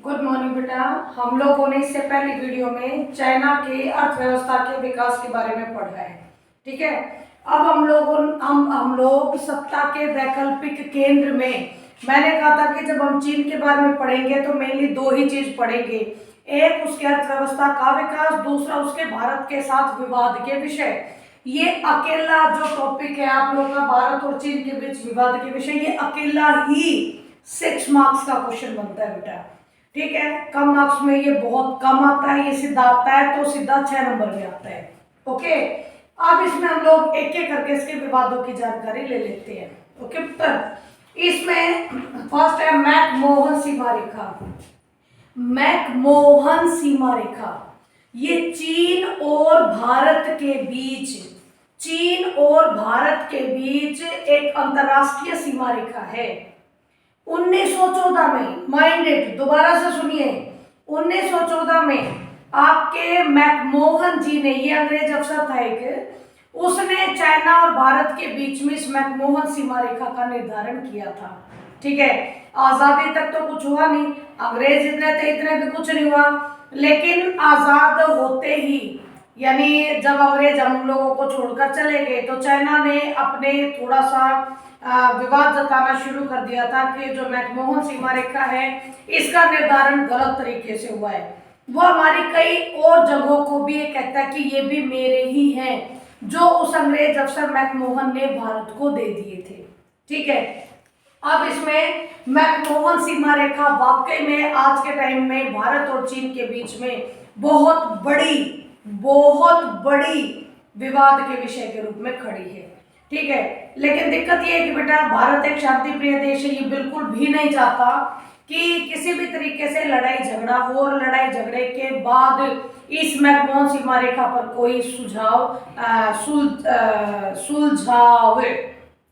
Good morning बेटा। हम लोगों ने इससे पहली वीडियो में चाइना की अर्थव्यवस्था के विकास के बारे में पढ़ा है। ठीक है, अब हम लोग सत्ता के वैकल्पिक केंद्र में, मैंने कहा था कि जब हम चीन के बारे में पढ़ेंगे तो मेनली दो ही चीज पढ़ेंगे, एक उसके अर्थव्यवस्था का विकास, दूसरा उसके भारत के साथ विवाद के विषय। ये अकेला जो टॉपिक है आप लोग का भारत और चीन के बीच विवाद के विषय, ये अकेला ही 6 मार्क्स का क्वेश्चन बनता है बेटा। ठीक है, कम मार्क्स में ये बहुत कम आता है, ये सीधा आता है तो सीधा 6 नंबर में आता है। ओके, अब इसमें हम लोग एक एक करके इसके विवादों की जानकारी ले लेते हैं। ओके पुत्र, इसमें फर्स्ट है मैकमोहन सीमा रेखा। मैकमोहन सीमा रेखा ये चीन और भारत के बीच एक अंतरराष्ट्रीय सीमा रेखा है। 1914 में, माइंड इट, दोबारा से सुनिए, 1914 में आपके मैकमोहन जी ने, ये अंग्रेज अफसर था एक, उसने चाइना और भारत के बीच में इस मैकमोहन सीमा रेखा का निर्धारण किया था। ठीक है, आजादी तक तो कुछ हुआ नहीं, अंग्रेज इतने थे, इतने भी कुछ नहीं हुआ, लेकिन आजाद होते ही, यानी जब अंग्रेज हम लोगों को छोड़कर चले गए तो चाइना ने अपने थोड़ा सा विवाद जताना शुरू कर दिया था कि जो मैकमोहन सीमा रेखा है इसका निर्धारण गलत तरीके से हुआ है। वो हमारी कई और जगहों को भी ये कहता है कि ये भी मेरे ही हैं, जो उस अंग्रेज अफसर मैकमोहन ने भारत को दे दिए थे। ठीक है, अब इसमें मैकमोहन सीमा रेखा वाकई में आज के टाइम में भारत और चीन के बीच में बहुत बड़ी विवाद के विषय के रूप में खड़ी है। ठीक है, लेकिन दिक्कत ये है कि बेटा भारत एक शांति प्रिय देश है, ये बिल्कुल भी नहीं चाहता कि किसी भी तरीके से लड़ाई झगड़ा हो, और लड़ाई झगड़े के बाद इस मैकमोहन सीमा रेखा पर कोई सुलझाव,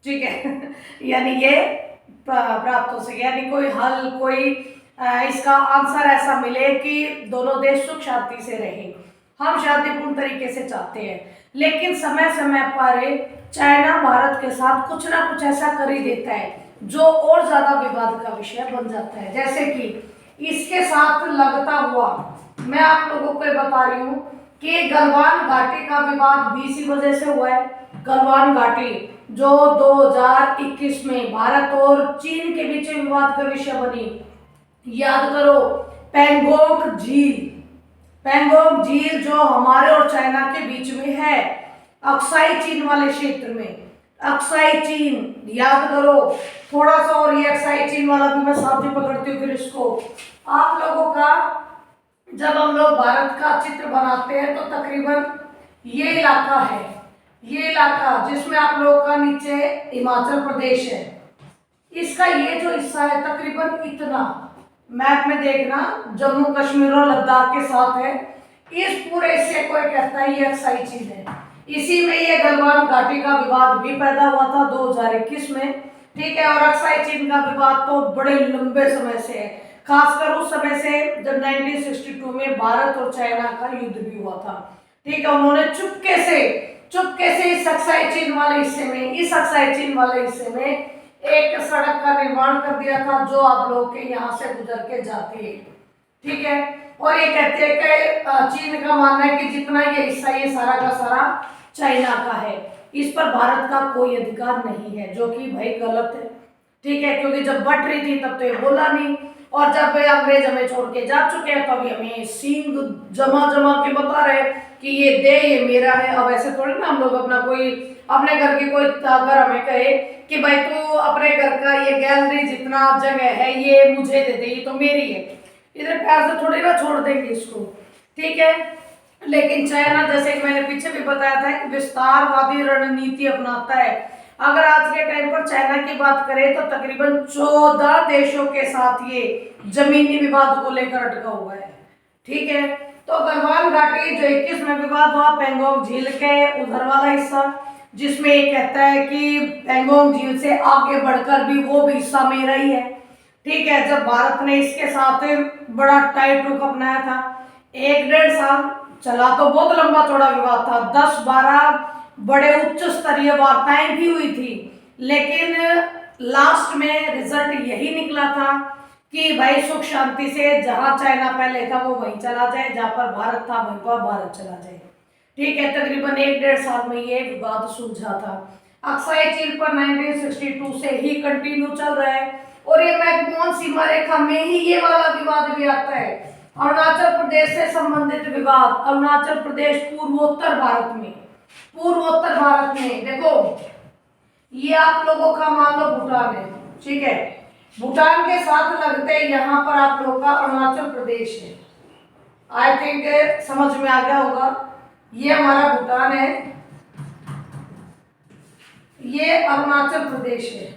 ठीक है यानी ये प्राप्त हो सके, यानी कोई हल, कोई इसका आंसर ऐसा मिले कि दोनों देश सुख शांति से रहें। हम शांतिपूर्ण तरीके से चाहते हैं, लेकिन समय समय पर चाइना भारत के साथ कुछ ना कुछ ऐसा कर ही देता है जो और ज्यादा विवाद का विषय बन जाता है। जैसे कि इसके साथ लगता हुआ मैं आप लोगों को बता रही हूँ कि गलवान घाटी का विवाद भी इसी वजह से हुआ है। गलवान घाटी जो 2021 में भारत और चीन के बीच विवाद का विषय बनी, याद करो, पैंगोंग झील जो हमारे और चाइना के बीच में है, अक्साई चीन वाले क्षेत्र में, अक्साई चीन, याद करो थोड़ा सा, और ये अक्साई चीन वाला भी मैं साथ ही पकड़ती हूँ। फिर इसको आप लोगों का, जब हम लोग भारत का चित्र बनाते हैं तो तकरीबन ये इलाका है, ये इलाका जिसमें आप लोगों का नीचे हिमाचल प्रदेश है, इसका ये जो हिस्सा है तकरीबन इतना, मैप में देखना, जम्मू कश्मीर और लद्दाख के साथ है। इस पूरे हिस्से को कहता है ये अक्साई चीन है। इसी में ये गलवान घाटी का विवाद भी पैदा हुआ था 2021 में। ठीक है, और अक्साई चीन का विवाद तो बड़े लंबे समय से है, खासकर उस समय से जब 1962 में भारत और चाइना का युद्ध भी हुआ था। ठीक है, उन्होंने चुपके से इस अक्साई चीन वाले हिस्से में एक सड़क का निर्माण कर दिया था जो आप लोग के यहाँ से गुजर के जाती है। ठीक है, और ये कहते हैं कि चीन का मानना है कि जितना ये हिस्सा ये सारा का सारा चाइना का है, इस पर भारत का कोई अधिकार नहीं है, जो कि भाई गलत है। ठीक है, क्योंकि जब बट रही थी तब तो ये बोला नहीं, और जब अंग्रेज हमें छोड़ के जा चुके हैं तब हमें सींग जमा के बता रहे कि ये दे, ये मेरा है। अब ऐसे थोड़ी ना हम लोग अपने घर की कोई अगर हमें कहे कि भाई तू अपने घर का ये गैलरी जितना जगह है ये मुझे दे दे, ये तो मेरी है, इधर प्यार से थोड़ी ना छोड़ देंगे इसको। ठीक है, लेकिन चाइना, जैसे कि मैंने पीछे भी बताया था, कि विस्तारवादी रणनीति अपनाता है। अगर आज के टाइम पर चाइना की बात करें तो तकरीबन 14 देशों के साथ ये जमीनी विवाद को लेकर अटका हुआ है। ठीक है, तो गलवान घाटी जो 21 में विवाद हुआ, पैंगोंग झील के उधर वाला हिस्सा, जिसमें ये कहता है कि पैंगोंग झील से आगे बढ़कर भी वो भी हिस्सा मेरा ही है। ठीक है, जब भारत ने इसके साथ बड़ा टाइट रुख अपनाया था, 1-1.5 साल चला, तो बहुत लंबा चौड़ा विवाद था, 10-12 बड़े उच्च स्तरीय वार्ताएं भी हुई थी, लेकिन लास्ट में रिजल्ट यही निकला था कि भाई सुख शांति से जहां चाइना पहले था वो वहीं चला जाए, जहां पर भारत था वहीं पर भारत चला जाए। ठीक है, तकरीबन 1-1.5 साल में ये विवाद सुलझा था। अक्साई चीन पर 1962 से ही कंटिन्यू चल रहा है, और ये मैकमोहन सीमा रेखा में ही ये वाला विवाद भी आता है। अरुणाचल प्रदेश से संबंधित विवाद, अरुणाचल प्रदेश पूर्वोत्तर भारत में, पूर्वोत्तर भारत में देखो, ये आप लोगों का मान लो भूटान है, ठीक है, भूटान के साथ लगते यहाँ पर आप लोगों का अरुणाचल प्रदेश है। आई थिंक समझ में आ गया होगा। ये हमारा भूटान है, ये अरुणाचल प्रदेश है।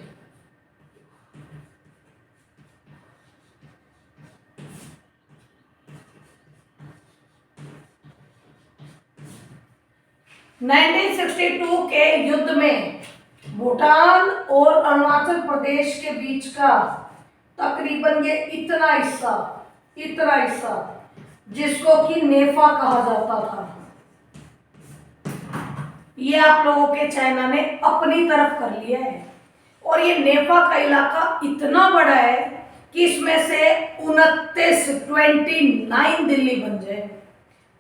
नाइनटीन 1962 के युद्ध में भूटान और अरुणाचल प्रदेश के बीच का तकरीबन ये इतना हिस्सा जिसको कि नेफा कहा जाता था, ये आप लोगों के चाइना ने अपनी तरफ कर लिया है। और ये नेफा का इलाका इतना बड़ा है कि इसमें से 29 दिल्ली बन जाए,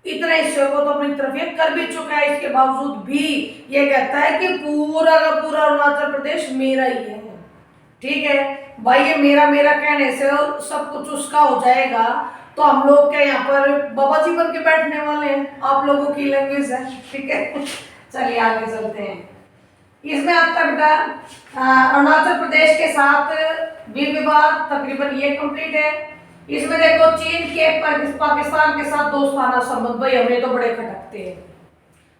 इतने हिस्से को तो अपनी तरफ ये कर भी चुका है। इसके बावजूद भी ये कहता है कि पूरा का पूरा अरुणाचल प्रदेश मेरा ही है। ठीक है भाई, ये मेरा मेरा कहने से सब कुछ उसका हो जाएगा, तो हम लोग क्या यहाँ पर बाबा जी बन के बैठने वाले हैं? आप लोगों की लैंग्वेज है, ठीक है। चलिए आगे चलते हैं। इसमें अब तक अरुणाचल प्रदेश के साथ भी विवाद तकरीबन ये कंप्लीट है। इसमें देखो चीन के पाकिस्तान के साथ दोस्ताना संबंध, भाई हमें तो बड़े खटकते हैं।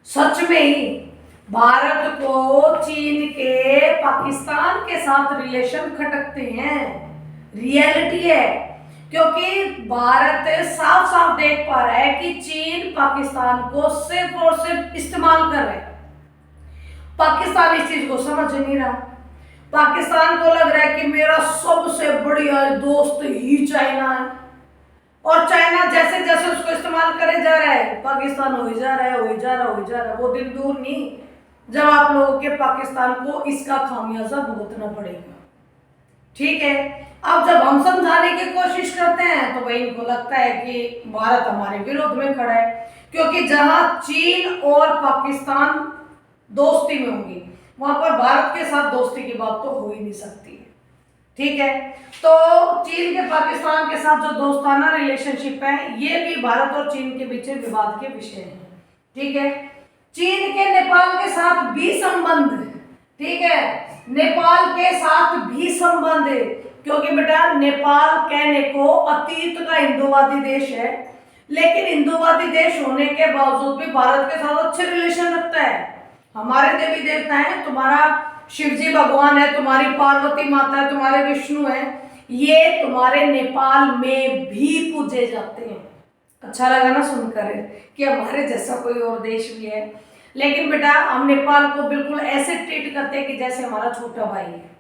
सच में ही भारत को चीन के पाकिस्तान के साथ रिलेशन खटकते हैं, रियलिटी है। क्योंकि भारत साफ साफ देख पा रहा है कि चीन पाकिस्तान को सिर्फ और सिर्फ इस्तेमाल कर रहा है। पाकिस्तान इस चीज को समझ नहीं रहा। पाकिस्तान को लग रहा है कि मेरा सबसे बढ़िया दोस्त ही चाइना है, और चाइना जैसे जैसे उसको इस्तेमाल करे जा रहा है, पाकिस्तान हो ही जा रहा है, हो ही जा रहा है, हो ही जा रहा है। वो दिन दूर नहीं जब आप लोगों के पाकिस्तान को इसका खामियाजा भुगतना पड़ेगा। ठीक है, अब जब हम समझाने की कोशिश करते हैं तो भाई इनको लगता है कि भारत हमारे विरोध में खड़ा है, क्योंकि जहां चीन और पाकिस्तान दोस्ती में होंगी वहां पर भारत के साथ दोस्ती की बात तो हो ही नहीं सकती है। ठीक है, तो चीन के पाकिस्तान के साथ जो दोस्ताना रिलेशनशिप है, ये भी भारत और चीन के बीच विवाद के विषय है। ठीक है, चीन के नेपाल के साथ भी संबंध, ठीक है, नेपाल के साथ भी संबंध है, क्योंकि बेटा नेपाल कहने को अतीत का हिंदूवादी देश है, लेकिन हिंदूवादी देश होने के बावजूद भी भारत के साथ अच्छे रिलेशन रखता है। हमारे देवी देवता हैं, तुम्हारा शिव जी भगवान है, तुम्हारी पार्वती माता है, तुम्हारे विष्णु है, ये तुम्हारे नेपाल में भी पूजे जाते हैं। अच्छा लगा ना सुनकर कि हमारे जैसा कोई और देश भी है। लेकिन बेटा हम नेपाल को बिल्कुल ऐसे ट्रीट करते हैं कि जैसे हमारा छोटा भाई है।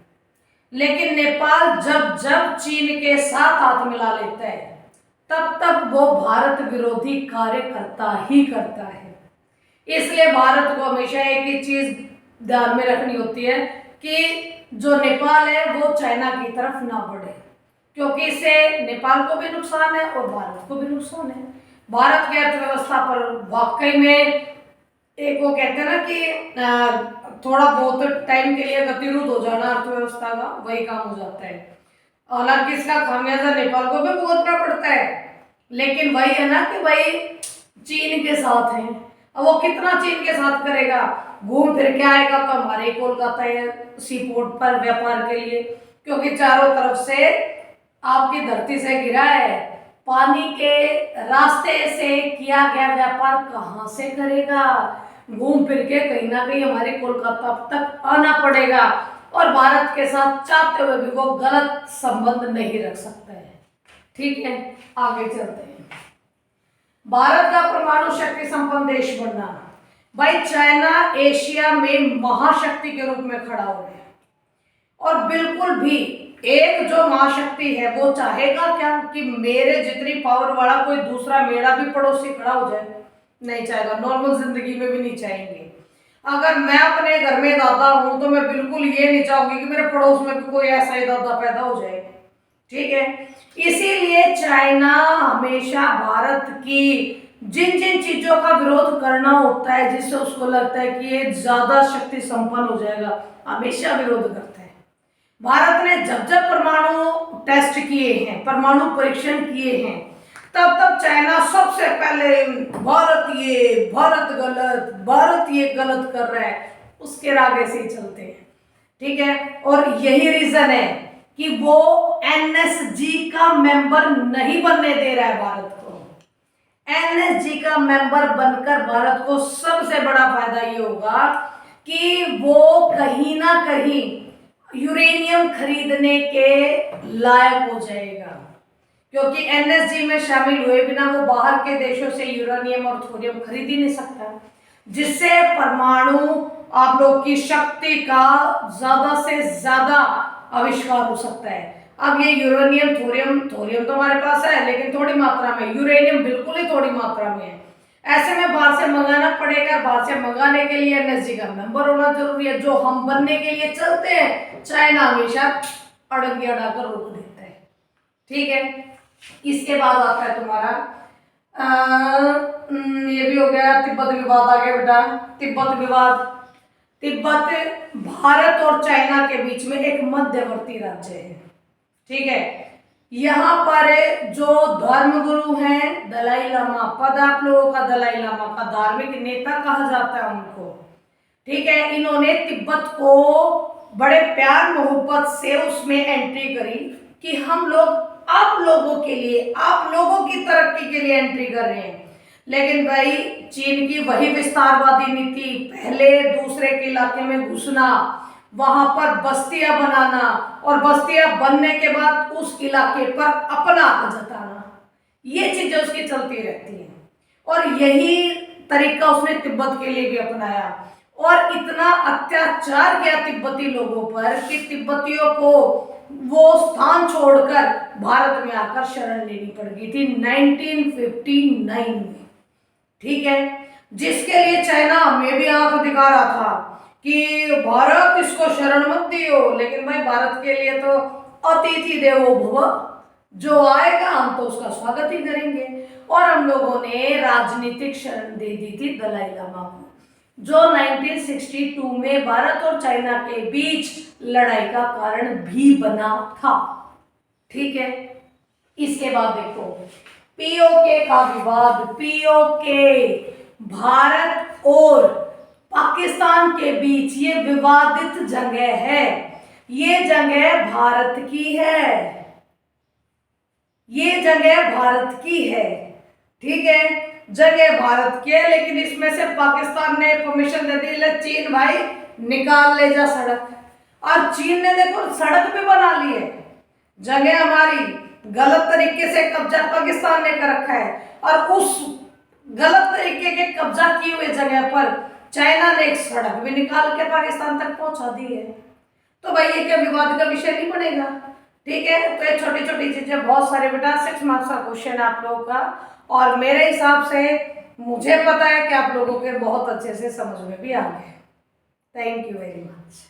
लेकिन नेपाल जब जब चीन के साथ हाथ मिला लेता है, तब तब वो भारत विरोधी कार्य करता ही करता है। इसलिए भारत को हमेशा एक ही चीज ध्यान में रखनी होती है कि जो नेपाल है वो चाइना की तरफ ना बढ़े, क्योंकि इससे नेपाल को भी नुकसान है और भारत को भी नुकसान है। भारत की अर्थव्यवस्था पर वाकई में एक वो कहते हैं ना कि थोड़ा बहुत टाइम के लिए गतिरोध हो जाना अर्थव्यवस्था का, वही काम हो जाता है। हालांकि इसका खामियाजा नेपाल को भी भुगतना पड़ता है, लेकिन वही है ना कि भाई चीन के साथ है। अब वो कितना चीन के साथ करेगा, घूम फिर के आएगा तो हमारे कोलकाता या सी पोर्ट पर व्यापार के लिए, क्योंकि चारों तरफ से आपकी धरती से घिरा है। पानी के रास्ते से किया गया व्यापार कहाँ से करेगा? घूम फिर के कहीं ना कहीं हमारे कोलकाता तक आना पड़ेगा, और भारत के साथ चाहते हुए भी वो गलत संबंध नहीं रख सकता है। ठीक है, आगे चलते हैं। भारत का परमाणु शक्ति संपन्न देश बनना, भाई चाइना एशिया में महाशक्ति के रूप में खड़ा हो गया, और बिल्कुल भी एक जो महाशक्ति है वो चाहेगा क्या कि मेरे जितनी पावर वाला कोई दूसरा मेरा भी पड़ोसी खड़ा हो जाए? नहीं चाहेगा, नॉर्मल जिंदगी में भी नहीं चाहेंगे। अगर मैं अपने घर में दादा हूं तो मैं बिल्कुल ये नहीं चाहूंगी कि मेरे पड़ोस में भी कोई ऐसा ही दादा पैदा हो जाए। ठीक है। इसीलिए चाइना हमेशा भारत की जिन जिन चीजों का विरोध करना होता है, जिससे उसको लगता है कि ये ज्यादा शक्ति संपन्न हो जाएगा, हमेशा विरोध करता है। भारत ने जब जब परमाणु टेस्ट किए हैं, परमाणु परीक्षण किए हैं, तब तब चाइना सबसे पहले भारत गलत, भारत ये गलत कर रहा है, उसके आगे से ही चलते हैं। ठीक है। और यही रीजन है कि वो एनएसजी का मेंबर नहीं बनने दे रहा है भारत को। एनएसजी का मेंबर बनकर भारत को सबसे बड़ा फायदा ये होगा कि वो कहीं ना कहीं यूरेनियम खरीदने के लायक हो जाएगा, क्योंकि एनएसजी में शामिल हुए बिना वो बाहर के देशों से यूरेनियम और थोरियम खरीद ही नहीं सकता, जिससे परमाणु आप लोग की शक्ति का ज्यादा से ज्यादा आविष्कार हो सकता है। अब ये यूरेनियम थोरियम तो हमारे पास है, लेकिन थोड़ी मात्रा में, यूरेनियम बिल्कुल ही थोड़ी मात्रा में है। ऐसे में बाहर से मंगाना पड़ेगा। बाहर से मंगाने के लिए एनएसजी का मेंबर होना जरूरी है, जो हम बनने के लिए चलते हैं चाइना हमेशा अड़ंगी अड़ाकर रोक देता है। ठीक है। इसके बाद आता है तुम्हारा ये भी हो गया, तिब्बत विवाद आ गया बेटा। तिब्बत विवाद, तिब्बत भारत और चाइना के बीच में एक मध्यवर्ती राज्य है। ठीक है। यहाँ पर जो धर्मगुरु हैं दलाई लामा, पद आप लोगों का दलाई लामा का धार्मिक नेता कहा जाता है उनको। ठीक है। इन्होंने तिब्बत को बड़े प्यार मोहब्बत से उसमें एंट्री करी कि हम लोग आप लोगों के लिए, आप लोगों की तरक्की के लिए एंट्री कर रहे हैं। लेकिन भाई चीन की वही विस्तारवादी नीति, पहले दूसरे के इलाके में घुसना, वहां पर बस्तियां बनाना और बस्तियां बनने के बाद उस इलाके पर अपना हक जताना, ये चीजें उसकी चलती रहती हैं। और यही तरीका उसने तिब्बत के लिए भी अपनाया और इतना अत्याचार किया तिब्बती लोगों पर कि तिब्बतियों को वो स्थान छोड़कर भारत में आकर शरण लेनी पड़ गई थी 1959 में। ठीक है। जिसके लिए चाइना में भी आंख दिखा रहा था कि भारत इसको शरण मत दियो, लेकिन भाई भारत के लिए तो अतिथि देवो भव, जो आएगा हम तो उसका स्वागत ही करेंगे। और हम लोगों ने राजनीतिक शरण दे दी थी दलाई लामा को, जो 1962 में भारत और चाइना के बीच लड़ाई का कारण भी बना था। ठीक है। इसके बाद देखो पीओके का विवाद। पीओके भारत और पाकिस्तान के बीच ये विवादित जगह है। ये जगह भारत की है, ये जगह भारत की है। ठीक है। जगह भारत की है, लेकिन इसमें से पाकिस्तान ने परमिशन दे दी, ले चीन भाई निकाल ले जा सड़क। और चीन ने देखो सड़क भी बना ली है। जगह हमारी गलत तरीके से कब्जा पाकिस्तान ने कर रखा है, और उस गलत तरीके के कब्जा किए हुए जगह पर चाइना ने एक सड़क भी निकाल के पाकिस्तान तक पहुंचा दी है। तो भाई ये क्या विवाद का विषय नहीं बनेगा? ठीक है। तो ये छोटी छोटी चीजें, बहुत सारे बेटा 6 मार्क्स का क्वेश्चन है आप लोगों का, और मेरे हिसाब से मुझे पता है कि आप लोगों के बहुत अच्छे से समझ में भी आ गए। Thank you very much.